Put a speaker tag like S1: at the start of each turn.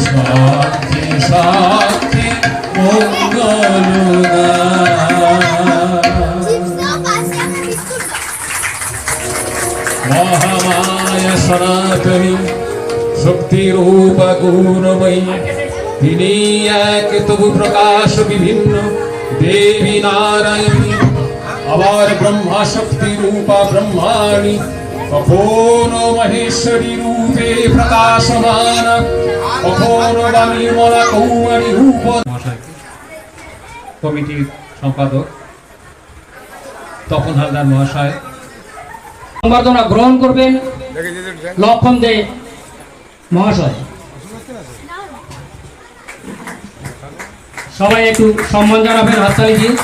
S1: শান্তি শান্তি মঙ্গল মহামায়া সনাতনী শক্তি রূপ গুণময়ী তিনি এক তবু প্রকাশ বিভিন্ন দেবী নারায়ণী আবার ব্রহ্মা শক্তি রূপা ব্রহ্মাণী কখনো মহেশ্বরী রূপে প্রকাশমান কখনো বা নির্মলা কৌমারী রূপ। কমিটির সম্পাদক তপন হালদার মহাশয়
S2: সংবর্ধনা গ্রহণ করবেন লক্ষণ দে মহাশয়। সবাই একটু সম্মান জানাবেন হাততালি দিয়ে।